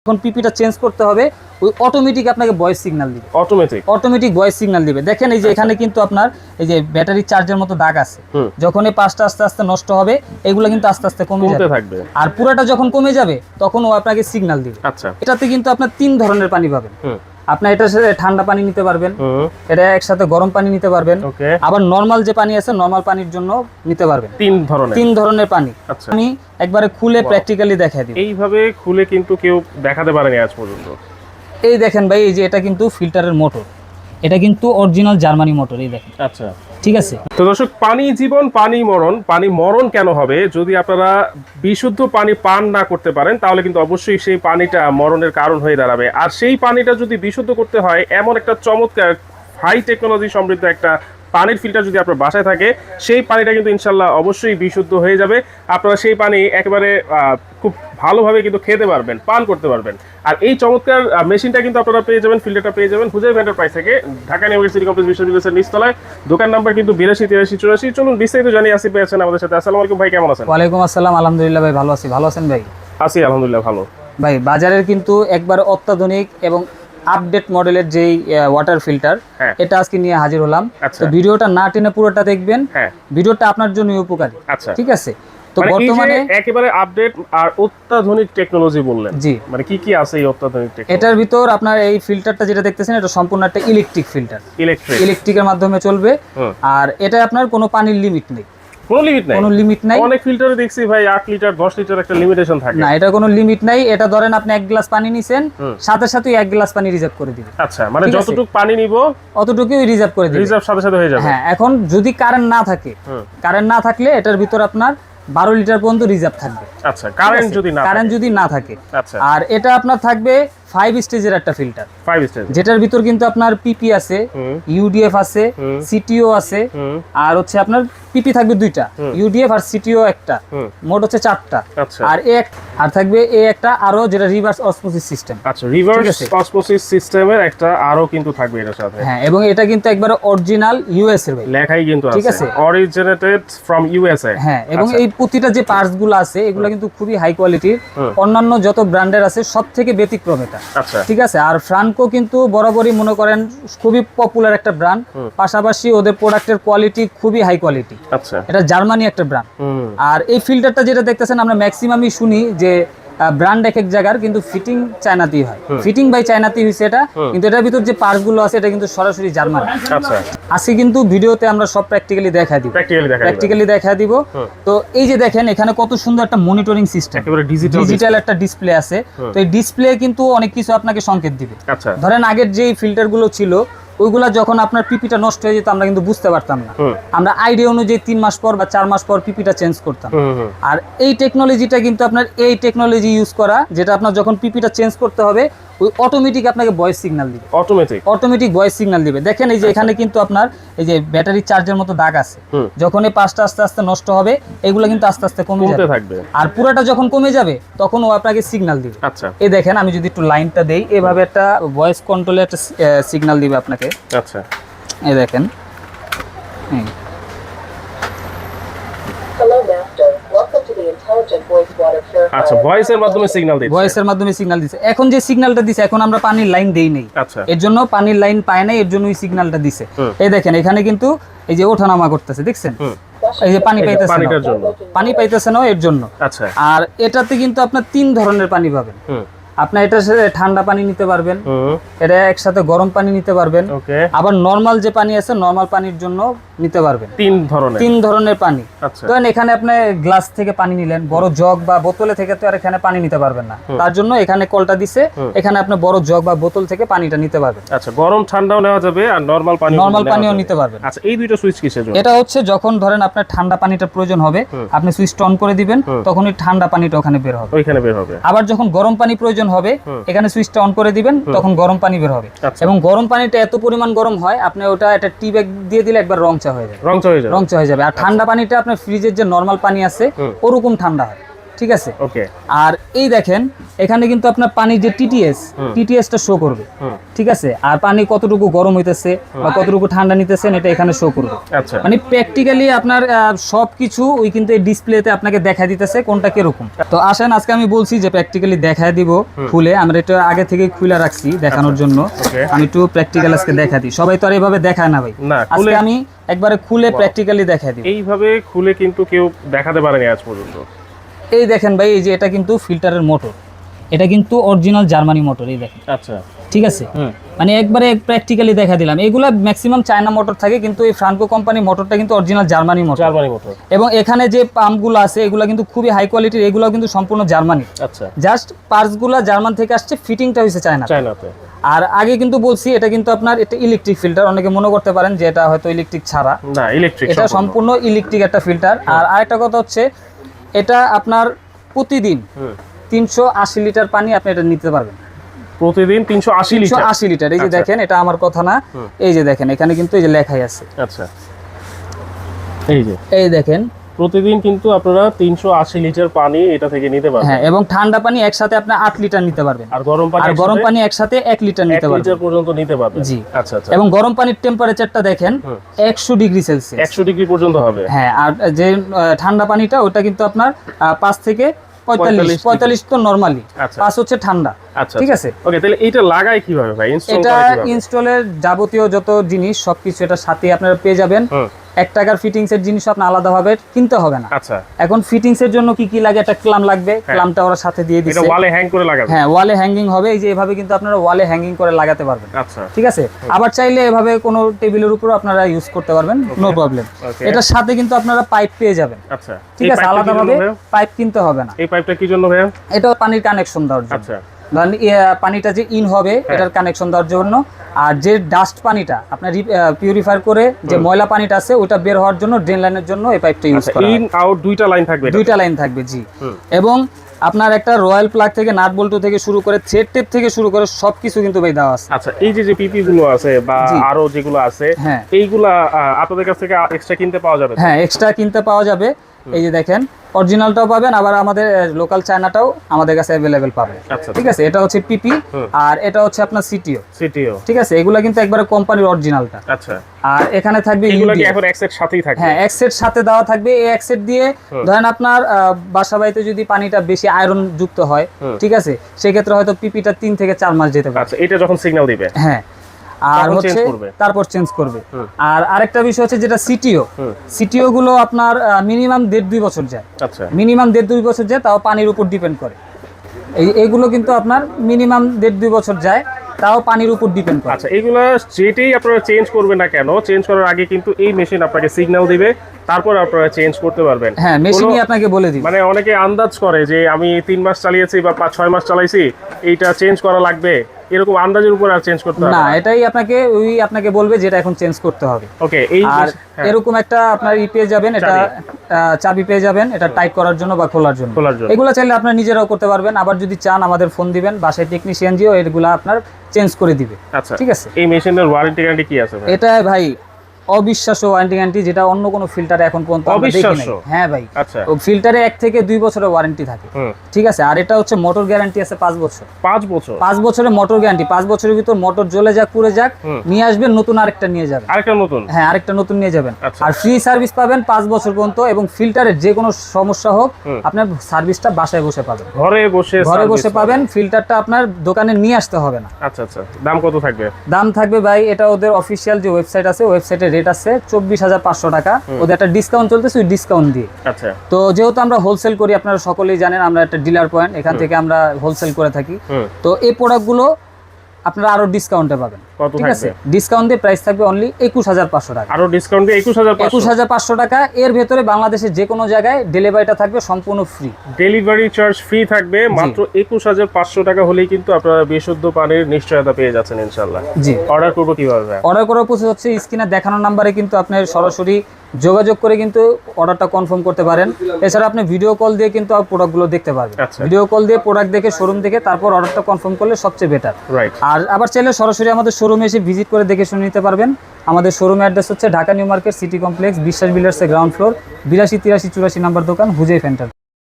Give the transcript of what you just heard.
যখন পিপিটা চেঞ্জ করতে হবে ওই অটোমেটিক আপনাকে ভয়েস সিগন্যাল দিবে, অটোমেটিক ভয়েস সিগন্যাল দিবে। দেখেন এই যে এখানে কিন্তু আপনার এই যে ব্যাটারি চার্জের মতো দাগ আছে, যখন এই পাঁচটা আস্তে আস্তে নষ্ট হবে এগুলো কিন্তু আস্তে আস্তে কমে যাবে, আর পুরোটা যখন কমে যাবে তখন ও আপনাকে সিগন্যাল দিবে। এটাতে কিন্তু আপনার 3 ধরনের পানি পাবেন। আপনি এটার সাথে ঠান্ডা পানি নিতে পারবেন, এটা একসাথে গরম পানি নিতে পারবেন, আবার নরমাল যে পানি আছে নরমাল পানির জন্য নিতে পারবেন। 3 ধরনের পানি আমি একবারে খুলে প্র্যাকটিক্যালি দেখাই দিই। এইভাবে খুলে কিন্তু কেউ দেখাতে পারেনি আজ পর্যন্ত। এই দেখেন ভাই, এই যে এটা কিন্তু ফিল্টারের মোটর, এটা কিন্তু অরিজিনাল জার্মানি মোটর, এই দেখেন। আচ্ছা, ঠিক আছে। তো দর্শক, পানি জীবন, পানি মরণ। পানি মরণ কেন হবে? যদি আপনারা বিশুদ্ধ পানি পান না করতে পারেন তাহলে কিন্তু অবশ্যই সেই পানিটা মরণের কারণ হয়ে দাঁড়াবে। আর সেই পানিটা যদি বিশুদ্ধ করতে হয়, এমন একটা চমৎকার হাই টেকনোলজি সমৃদ্ধ একটা পানির ফিল্টার যদি আপনার বাসায় থাকে, সেই পানিটা কিন্তু ইনশাল্লাহ অবশ্যই বিশুদ্ধ হয়ে যাবে। আপনারা সেই পানি একেবারে খুব ভালোভাবে কিন্তু খেতে পারবেন, পান করতে পারবেন। আর এই চমৎকার মেশিনটা কিন্তু আপনারা পেয়ে যাবেন, ফিল্টারটা পেয়ে যাবেন হুজাইফা এন্টারপ্রাইজ থেকে, ঢাকা নিউ সিটি কমপ্লেক্স বিশ্ববিদ্যালয়ের নিচতলায়। দোকান নাম্বার কিন্তু 828384। চলুন বিস্তারিত জানি। আসিফ ভাই আছেন আমাদের সাথে। আসসালামু আলাইকুম ভাই, কেমন আছেন? ওয়ালাইকুম আসসালাম, আলহামদুলিল্লাহ ভাই, ভালো আছি। ভালো আছেন ভাই? আছি আলহামদুলিল্লাহ ভালো। ভাই বাজারের কিন্তু একবার অত্যাধুনিক এবং আপডেট মডেলের যেই ওয়াটার ফিল্টার, এটা আজকে নিয়ে হাজির হলাম। তো ভিডিওটা না টেনে পুরোটা দেখবেন, ভিডিওটা আপনার জন্য উপকারী। ঠিক আছে। তো বর্তমানে একেবারে আপডেট আর অত্যাধুনিক টেকনোলজি বললেন, জি, মানে কি কি আছে এই অত্যাধুনিক টেকনোলজি? এটার ভিতর আপনার এই ফিল্টারটা যেটা দেখতেছেন এটা সম্পূর্ণ একটা ইলেকট্রিক ফিল্টার, ইলেকট্রিকের মাধ্যমে চলবে। আর এটা আপনার কোনো পানির লিমিট নেই, কোনো লিমিট নাই। অনেক ফিল্টারে দেখছি ভাই 8 লিটার 10 লিটার একটা লিমিটেশন থাকে। না, এটা কোনো লিমিট নাই। এটা ধরেন আপনি 1 গ্লাস পানি নিছেন, সাথে সাথে 1 গ্লাস পানি রিজার্ভ করে দিবেন। আচ্ছা, মানে যতটুকু পানি নিব অতটুকুই রিজার্ভ করে দিবেন, রিজার্ভ সাথে সাথে হয়ে যাবে। হ্যাঁ, এখন যদি কারেন্ট না থাকে, কারেন্ট না থাকলে এটার ভিতর আপনার 12 লিটার পর্যন্ত রিজার্ভ থাকবে। আচ্ছা, কারেন্ট যদি না থাকে। আচ্ছা, আর এটা আপনার থাকবে 5 স্টেজের একটা ফিল্টার, 5 স্টেজ, যেটার ভিতর কিন্তু আপনার পিপি আছে, ইউডিএফ আছে, সিটিও আছে, আর হচ্ছে আপনার পিপি থাকবে 2টা, ইউডিএফ আর সিটিও একটা, মোট হচ্ছে 4টা। আর থাকবে একটা আরো, যেটা রিভার্স অসমোসিস সিস্টেম। আচ্ছা, রিভার্স অসমোসিস সিস্টেমের একটা আরো কিন্তু থাকবে এর সাথে। হ্যাঁ, এবং এটা কিন্তু একবারে অরিজিনাল ইউএস এর ভাই, লেখাই কিন্তু আছে, ঠিক আছে, অরিজিনেটেড ফ্রম ইউএসএ। হ্যাঁ, এবং এই প্রতিটা যে পার্টস গুলো আছে এগুলো কিন্তু খুবই হাই কোয়ালিটির, অন্যান্য যত ব্র্যান্ডের আছে সব থেকে ব্যতিক্রম এটা। আচ্ছা, ঠিক আছে। আর ফ্রান্কো কিন্তু বরাবরই মনে করেন খুবই পপুলার একটা ব্র্যান্ড, পাশাপাশি ওদের প্রোডাক্টের কোয়ালিটি খুবই হাই কোয়ালিটি। আচ্ছা, এটা জার্মানি একটা ব্র্যান্ড। আর এই ফিল্টারটা যেটা দেখতেছেন আমরা ম্যাক্সিমামই শুনি যে ব্র্যান্ড এক এক জায়গার, কিন্তু ফিটিং চায়নাতেই হয়, ফিটিং বাই চায়নাতেই হইছে এটা, কিন্তু এটার ভিতর যে পার্টস গুলো আছে এটা কিন্তু সরাসরি জার্মানি। আচ্ছা, আজকে কিন্তু ভিডিওতে আমরা সব প্র্যাকটিক্যালি দেখা দিব। তো এই যে দেখেন এখানে কত সুন্দর একটা মনিটরিং সিস্টেম, একেবারে ডিজিটাল একটা ডিসপ্লে আছে। তো এই ডিসপ্লে কিন্তু অনেক কিছু আপনাকে সংকেত দিবে। আচ্ছা, ধরেন আগের যে ফিল্টার গুলো ছিল ওইগুলা যখন আপনার পিপিটা নষ্ট হয়ে যেত আমরা কিন্তু বুঝতে পারতাম না, আমরা আইডিয়া অনুযায়ী 3 মাস পর বা 4 মাস পর পিপিটা চেঞ্জ করতাম। আর এই টেকনোলজিটা কিন্তু আপনার এই টেকনোলজি ইউজ করা, যেটা আপনার যখন পিপিটা চেঞ্জ করতে হবে ওই অটোমেটিক আপনাকে ভয়েস সিগন্যাল দিবে, অটোমেটিক ভয়েস সিগন্যাল দিবে। দেখেন এই যে এখানে কিন্তু আপনার এই যে ব্যাটারি চার্জের মতো দাগ আছে, যখন এই পাঁচটা আস্তে আস্তে নষ্ট হবে এগুলো কিন্তু আস্তে আস্তে কমে যাবে, আর পুরোটা যখন কমে যাবে তখন ও আপনাকে সিগন্যাল দিবে। আচ্ছা, এই দেখেন আমি যদি একটু লাইনটা দেই, এভাবে একটা ভয়েস কন্ট্রোলে একটা সিগন্যাল দিবে আপনাকে। আচ্ছা, এই দেখেন, আচ্ছা, ভয়েসের মাধ্যমে সিগন্যাল দিচ্ছে। এখন যে সিগন্যালটা দিছে, এখন আমরা পানির লাইন দেই নাই, এর জন্য পানির লাইন পায় নাই, এর জন্য ওই সিগন্যালটা দিছে। এই দেখেন এখানে কিন্তু এই যে ওঠানামা করতেছে, দেখছেন এই যে পানি পাইতেছে না এর জন্য। আচ্ছা, আর এটাতে কিন্তু আপনার 3 ধরনের পানি পাবেন। আপনি এটার সাথে ঠান্ডা পানি নিতে পারবেন, এটা একসাথে গরম পানি নিতে পারবেন, আবার নরমাল যে পানি আছে নরমাল পানির জন্য নিতে পারবেন। 3 ধরনের পানি। তো এখানে আপনি গ্লাস থেকে পানি নিলেন, বড় জগ বা বোতলে থেকে তো আর এখানে পানি নিতে পারবেন না, তার জন্য এখানে কলটা দিছে, এখানে আপনি বড় জগ বা বোতল থেকে পানিটা নিতে পারবেন। আচ্ছা, গরম ঠান্ডাও নেওয়া যাবে আর নরমাল পানিও নিতে পারবেন। আচ্ছা, এই দুটো সুইচ কিসের জন্য? এটা হচ্ছে যখন ধরেন আপনার ঠান্ডা পানিটা প্রয়োজন হবে, আপনি সুইচটা অন করে দিবেন, তখন ওই ঠান্ডা পানিটা ওখানে বের হবে। আবার যখন গরম পানি প্রয়োজন হবে এখানে সুইচটা অন করে দিবেন, তখন গরম পানি বের হবে। এবং গরম পানিটা এত পরিমাণ গরম হয় আপনি ওটা একটা টি ব্যাগ দিয়ে দিলে একবার রংচা হয়ে যাবে। আর ঠান্ডা পানিটা আপনার ফ্রিজের যে নরমাল পানি আছে ওরকম ঠান্ডা হয়। ঠিক আছে। ওকে। আর এই দেখেন এখানে কিন্তু আপনার পানির যে টিটিএসটা শো করবে, ঠিক আছে। আর পানি কতটুকু গরম হইতেছে বা কতটুকু ঠান্ডা নিতেছেন এটা এখানে শো করবে। আচ্ছা, মানে প্র্যাকটিক্যালি আপনার সবকিছু ওই কিন্তু এই ডিসপ্লেতে আপনাকে দেখা দিতেছে কোনটা কিরকম। তো আসেন আজকে আমি বলছি যে প্র্যাকটিক্যালি দেখায় দিব খুলে, আমরা এটা আগে থেকে খুলে রাখছি দেখানোর জন্য। আমি একটু প্র্যাকটিক্যাল আজকে দেখা দিই, সবাই তো আর এইভাবে দেখায় না ভাই, আজকে আমি একবারে খুলে প্র্যাকটিক্যালি দেখা দিই। এইভাবে খুলে কিন্তু কেউ দেখাতে পারেনি আজ পর্যন্ত। এই দেখেন ভাই, এই যে এটা কিন্তু ফিল্টারের মোটর, এটা কিন্তু অরিজিনাল জার্মানি মোটর, এই দেখেন। আচ্ছা, ঠিক আছে, মানে একবারে প্র্যাকটিক্যালি দেখা দিলাম। এগুলা ম্যাক্সিমাম চায়না মোটর থাকে, কিন্তু এই ফ্রান্কো কোম্পানি মোটরটা কিন্তু অরিজিনাল জার্মানি মোটর। এবং এখানে যে পাম্পগুলো আছে এগুলো কিন্তু খুবই হাই কোয়ালিটির, এগুলো কিন্তু সম্পূর্ণ জার্মানি। আচ্ছা, জাস্ট পার্টসগুলো জার্মান থেকে আসছে, ফিটিংটা হয়েছে চায়নাতে। আর আগে কিন্তু বলছি এটা কিন্তু আপনার এটা ইলেকট্রিক ফিল্টার, অনেকে মনে করতে পারেন যে এটা হয়তো ইলেকট্রিক ছাড়া, না ইলেকট্রিক, এটা সম্পূর্ণ ইলেকট্রিক একটা ফিল্টার। আর আরেকটা কথা হচ্ছে এটা আপনার প্রতিদিন 380 লিটার পানি আপনি এটা নিতে পারবেন। প্রতিদিন 380 লিটার। এই যে দেখেন, এটা আমার কথা না, এই যে দেখেন এখানে কিন্তু এই যে লেখাই আছে। আচ্ছা, এই দেখেন প্রতিদিন কিন্তু আপনারা 380 লিটার পানি এটা থেকে নিতে পারবেন। হ্যাঁ, এবং ঠান্ডা পানি একসাথে আপনি 8 লিটার নিতে পারবেন, আর গরম পানি একসাথে 1 লিটার নিতে পারবেন, 1 লিটার পর্যন্ত নিতে পারবেন। জি, আচ্ছা আচ্ছা। এবং গরম পানির টেম্পারেচারটা দেখেন 100 ডিগ্রি সেলসিয়াস, 100 ডিগ্রি পর্যন্ত হবে। হ্যাঁ, আর যে ঠান্ডা পানিটা ওটা কিন্তু আপনার 5 থেকে 45 তো নরমালি, 5 হচ্ছে ঠান্ডা। ঠিক আছে, ওকে। তাহলে এটা লাগায় কিভাবে ভাই? এটা ইনস্টলের যাবতীয় যত জিনিস সবকিছু এটার সাথে আপনারা পেয়ে যাবেন। 1 টাকার ফিটিংস এর জিনিস আপনি আলাদাভাবে কিনতে হবে না। আচ্ছা, এখন ফিটিংস এর জন্য কি কি লাগে? একটা ক্লাম লাগবে, ক্লামটা ওরা সাথে দিয়ে দিয়েছে। এটা ওয়ালে হ্যাং করে লাগাবে? হ্যাঁ, ওয়ালে হ্যাঙ্গিং হবে, এই যে এভাবে কিন্তু আপনারা ওয়ালে হ্যাঙ্গিং করে লাগাতে পারবেন। আচ্ছা, ঠিক আছে। আবার চাইলে এভাবে কোনো টেবিলের উপর আপনারা ইউজ করতে পারবেন, নো প্রবলেম। এটার সাথে কিন্তু আপনারা পাইপ পেয়ে যাবেন। আচ্ছা, ঠিক আছে, আলাদাভাবে পাইপ কিনতে হবে না। এই পাইপটা কি জন্য ভাইয়া? এটা পানির কানেকশন দেওয়ার জন্য। আচ্ছা, ধরেন পানিটা যে ইন হবে এটার কানেকশন দেওয়ার জন্য, আর যে ডাস্ট পানিটা আপনার পিউরিফাই করে যে ময়লা পানিটা আছে ওটা বের হওয়ার জন্য ড্রেন লাইনের জন্য এই পাইপটা ইউজ করা হয়। ইন আউট দুইটা লাইন থাকবে? দুইটা লাইন থাকবে, জি। এবং আপনার একটা রয়্যাল প্লাগ থেকে নাট বল্টু থেকে শুরু করে থ্রেড টেপ থেকে শুরু করে সবকিছু কিন্তু ভাই দেওয়া আছে। আচ্ছা, এই যে পিপি গুলো আছে বা আরো যেগুলো আছে এইগুলা আপনাদের কাছ থেকে এক্সট্রা কিনতে পাওয়া যাবে? হ্যাঁ, এক্সট্রা কিনতে পাওয়া যাবে। এই যে দেখেন অরিজিনালটাও পাবেন, আবার আমাদের লোকাল চায়নাটাও আমাদের কাছে अवेलेबल পাবেন। ঠিক আছে, এটা হচ্ছে পিপি আর এটা হচ্ছে আপনার সিটিও। ঠিক আছে, এগুলা কিন্তু একবারে কোম্পানির অরিজিনালটা। আচ্ছা, আর এখানে থাকবে এগুলা কি এখন এক সেট সাথেই থাকবে? হ্যাঁ, এক সেট সাথে দেওয়া থাকবে। এই এক সেট দিয়ে ধরেন আপনার বাসা বাড়িতে যদি পানিটা বেশি আয়রন যুক্ত হয়, ঠিক আছে, সেই ক্ষেত্রে হয়তো পিপিটা 3 থেকে 4 মাস যেতে পারে। আচ্ছা, এটা যখন সিগন্যাল দিবে, হ্যাঁ, আর হচ্ছে তারপর চেঞ্জ করবে। আর আরেকটা বিষয় হচ্ছে যেটা সিটিও গুলো আপনার মিনিমাম 1.5-2 বছর যায়। আচ্ছা, মিনিমাম 1.5-2 বছর যায়, তাও পানির উপর ডিপেন্ড করে। এইগুলো কিন্তু আপনার মিনিমাম 1.5-2 বছর যায়, তাও পানির উপর ডিপেন্ড করে। আচ্ছা, এগুলো যেটাই আপনারা চেঞ্জ করবেন না কেন, চেঞ্জ করার আগে কিন্তু এই মেশিন আপনাকে সিগন্যাল দিবে, তারপর আপনারা চেঞ্জ করতে পারবেন। হ্যাঁ, মেশিনই আপনাকে বলে দিবে। মানে অনেকে আন্দাজ করে যে আমি 3 মাস চালিয়েছি বা 5-6 মাস চালাইছি, এইটা চেঞ্জ করা লাগবে, এরকম আন্দাজের উপর আর চেঞ্জ করতে হবে না। এটাই আপনাকে বলবে যেটা এখন চেঞ্জ করতে হবে। ওকে। এই আর এরকম একটা আপনার পেয়ে যাবেন, এটা চাবি পেয়ে যাবেন, এটা টাইট করার জন্য বা খোলার জন্য। এগুলো চাইলে আপনারা নিজেরাও করতে পারবেন। আবার যদি চান আমাদের ফোন দিবেন, বাসায় টেকনিশিয়ান জিও এগুলা আপনার চেঞ্জ করে দিবে। আচ্ছা, ঠিক আছে। এই মেশিনের ওয়ারেন্টি গ্যারান্টি কি আছে ভাই? এটা ভাই অবিশ্বাস্য ওয়ারেন্টি গ্যারান্টি, যেটা অন্য কোনো ফিল্টারে এখন পর্যন্ত আমরা দেখি নাই। হ্যাঁ ভাই, আচ্ছা, ফিল্টারে 1 থেকে 2 বছরের ওয়ারেন্টি থাকে। ঠিক আছে। আর এটা হচ্ছে মোটর গ্যারান্টি আছে 5 বছর। 5 বছরের মোটর গ্যারান্টি। 5 বছরের ভিতর মোটর জ্বলে যাক পুড়ে যাক, নিয়ে আসবেন নতুন আরেকটা নিয়ে যাবেন। হ্যাঁ, আরেকটা নতুন নিয়ে যাবেন। আর ফ্রি সার্ভিস পাবেন 5 বছর পর্যন্ত, এবং ফিল্টারের যে কোনো সমস্যা হোক আপনার সার্ভিসটা বাসায় বসে পাবেন, ঘরে বসে পাবেন। ফিল্টারটা আপনার দোকানে নিয়ে আসতে হবে না। আচ্ছা আচ্ছা। দাম কত থাকবে? দাম থাকবে ভাই, এটা ওদের অফিসিয়াল যে ওয়েবসাইট আছে, ওয়েবসাইটের রেট আছে 24,500 টাকা। ওদের একটা ডিসকাউন্ট চলতেছে, ওই ডিসকাউন্ট দিয়ে। আচ্ছা। তো যেহেতু আমরা হোলসেল করি, আপনারা সকলেই জানেন আমরা একটা ডিলার পয়েন্ট, এখান থেকে আমরা হোলসেল করে থাকি। তো এই প্রোডাক্টগুলো আপনারা আরো ডিসকাউন্টে পাবেন। ঠিক আছে, ডিসকাউন্ট দিয়ে প্রাইস থাকবে অনলি 21,500 টাকা। আরো ডিসকাউন্ট দিয়ে 21,500 টাকা। এর ভেতরে বাংলাদেশের যে কোনো জায়গায় ডেলিভারিটা থাকবে সম্পূর্ণ ফ্রি। ডেলিভারি চার্জ ফ্রি থাকবে। মাত্র 21,500 টাকা হলেই কিন্তু আপনারা বিশুদ্ধ পানির নিশ্চয়তা পেয়ে যাচ্ছেন ইনশাআল্লাহ। জি। অর্ডার করব কিভাবে? অর্ডার করার প্রসেস হচ্ছে স্ক্রিনে দেখানো নাম্বারে কিন্তু আপনি সরাসরি যোগাযোগ করে কিন্তু অর্ডারটা কনফার্ম করতে পারেন। এছাড়া আপনি ভিডিও কল দিয়ে কিন্তু প্রোডাক্টগুলো দেখতে পারবেন। ভিডিও কল দিয়ে প্রোডাক্ট দেখে শোরুম দেখে তারপর অর্ডারটা কনফার্ম করলে সবচেয়ে বেটার। আর আবার চাইলে সরাসরি আমাদের শোরুমে এসে ভিজিট করে দেখে শুনে নিতে পারবেন। আমাদের শোরুম অ্যাড্রেস হচ্ছে Dhaka new market city complex, বিশ্বাস বিল্ডার্সের গ্রাউন্ড ফ্লোর, 82 83 84 নাম্বার দোকান, হুজেই ফেন্টার।